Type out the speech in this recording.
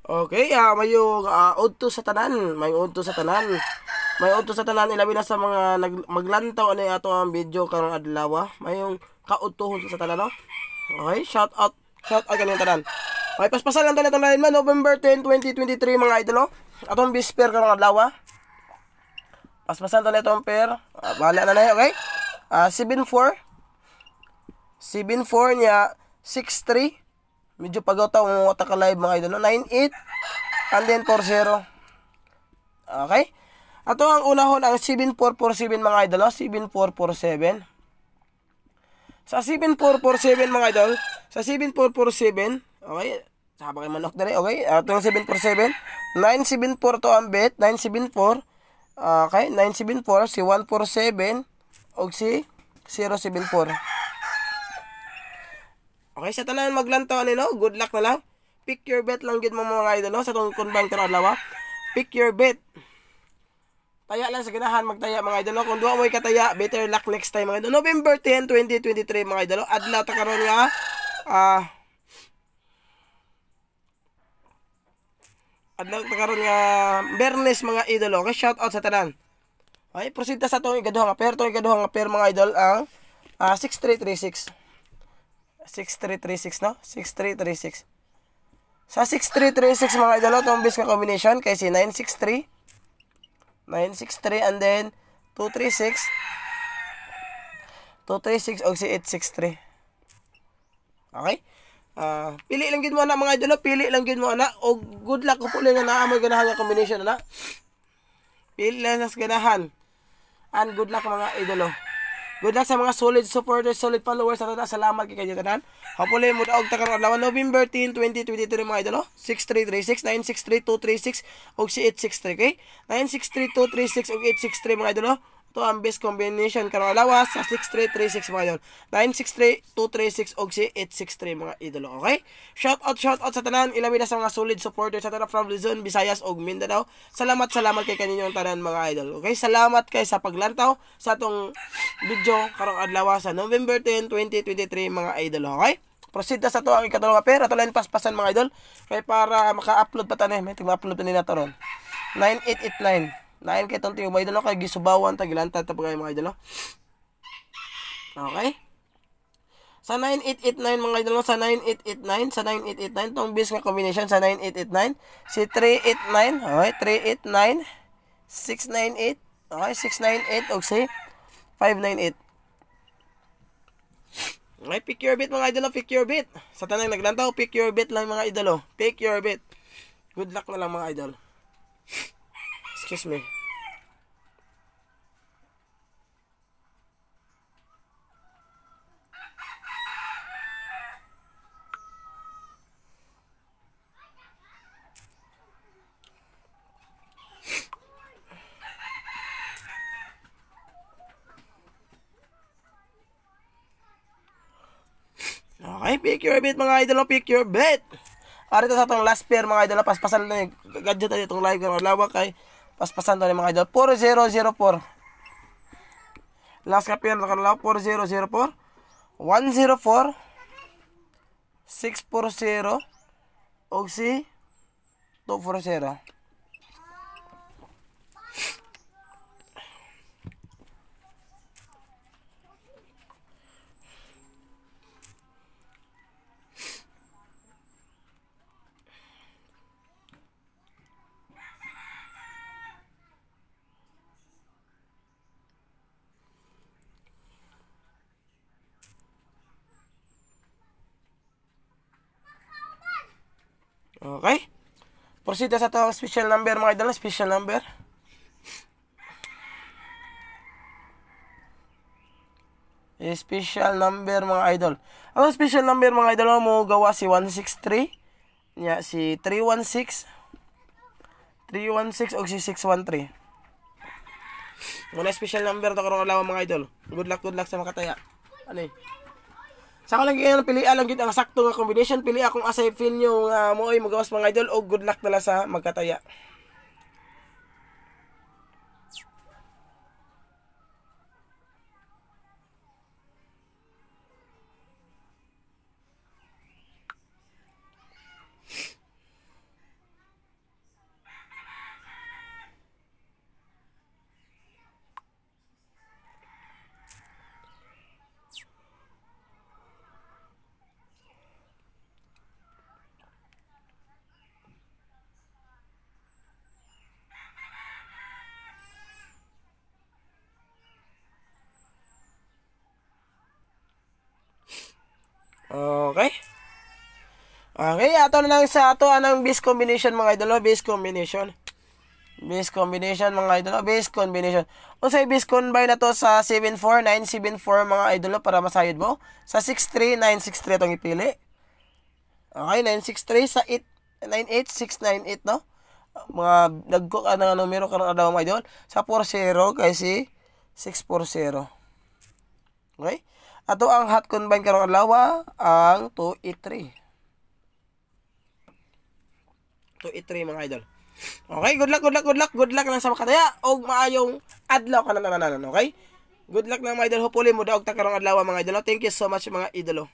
Okay, mayo udto sa tanan, may udto sa tanan. May udto sa tanan ilabi na sa mga maglantaw ani ato ang video karong adlaw. Mayong kaudtohon sa tanan no. Okay, shout out kaniyang tanan. Okay, paspasan lang tanan itong man November 10, 2023 mga idol. Atong bisper karong adlaw. Paspasan tanan itong pair. Bahala na na, okay? 7-4. 7-4 niya 6-3. Medyo pagawtaw ang wata ka live mga idol. 9-8 and then 4-0. Okay? Ato ang unahon ang 7-4-4-7 mga idol. 7-4-4-7. Sa 7-4-4-7 mga idol. Sa 7-4-4-7. Okay? Saka kayo manok na rin. Okay? Ato ang 7-4-7. 9-7-4 to ang bet. 9-7-4. Okay? 9-7-4. Si 1-4-7. O si 0-7-4. Okay, sa tanan maglantaw ano, good luck na lang. Pick your bet lang gid mo mga idol no? Sa tong kunbang adlaw. Pick your bet. Taya lang sa ganahan magtaya mga idol no? Kung duwa mo ikataya, better luck next time mga idol. November 10, 2023 mga idol. Adlaw ta karon nga adlaw ta karon nga Bernes mga idol. Okay, shout out sa tanan. Okay, proceed ta sa tong igaduha nga pair, mga idol ang 6336. 6336 no? 6336. Sa 6336 mga idol, itong base ka combination kay si 963 and then 236 o si 863. Okay? Pili lang gid mo na mga idol, pili lang gid mo na o good luck ko puli nga naa mo ganahan nga combination na. Pili lang sa ganahan. And good luck mga idol. Good luck sa mga solid supporters, solid followers sa tanan. Salamat kay kayo tanan. Hopefully mo daog ta karon adlaw November 10, 2023 mga idol. 6336 963236 og si 863, okay? 963236 og 863 mga idol. Ito ang best combination karong adlaw sa 6336 mga idol. 963236 og si 863 mga idol, okay? Shout out sa tanan, ilabi na sa mga solid supporters sa tanan from Luzon, Visayas og Mindanao. Salamat kay kaninyong tanan mga idol. Okay? Salamat kay sa paglantaw sa atong video karong adlaw sa November 10, 2023 mga idol, okay? Proceed na sa to ang ikatulong pair. Ato lang paspasan mga idol. Kay para maka-upload pa tanin. May tig-upload pa nila to ron. 9889. 9 kay itong mga idol. Kay gisubawan tagilanta ito pa kayo mga idol. Okay? Sa 9889 mga idol. Sa 9889. Itong bis nga combination sa 9889. Si 389. Okay? 389. 698. Okay? 698. O si 598. Okay, pick your bet mga idolo, pick your bet. Sa tanang naglantaw, pick your bet lang mga idolo. Pick your bet. Good luck na lang mga idol. Excuse me. Okay, pick your bet mga idol, pick your bet. Arito sa itong last pair mga idol, paspasan na yung gadget na itong live ng lawak kay paspasan na mga idol. 4004. Last ka pair na kanila, 4004. 104. 640. O si 240. Okay? Proceed sa itong special number mga idol, special number. Special number mga idol. Ang special number mga idol mo gawa si 163. Nya si 316. 316 o si 613. Muna special number to karong alaw mga idol. Good luck sa makataya. Ano eh? Sa ko lang ganyan, pilihan lang ang sakto nga combination. Pili akong asay feel nyo mo ay magawas mga idol o good luck na lang sa magkataya. Okay? Okay, ato na lang sa ato anang base combination mga idol, base combination. Base combination mga idol, base combination. Unsay base combine na to sa 74974 mga idol para masayod mo. Sa 63963 itong ipili. Okay, 963 sa 898698 no. Mga nagko ka ng numero karong adlaw mga idol. Sa 40 kay si 640. Okay? Ato ang hot combine karong adlaw ang 283. 283 mga idol. Okay, good luck lang sa makataya og maayong adlaw ka na nananan, okay? Good luck lang mga idol, hopefully mo daog ta karong adlaw mga idol. Thank you so much mga idolo.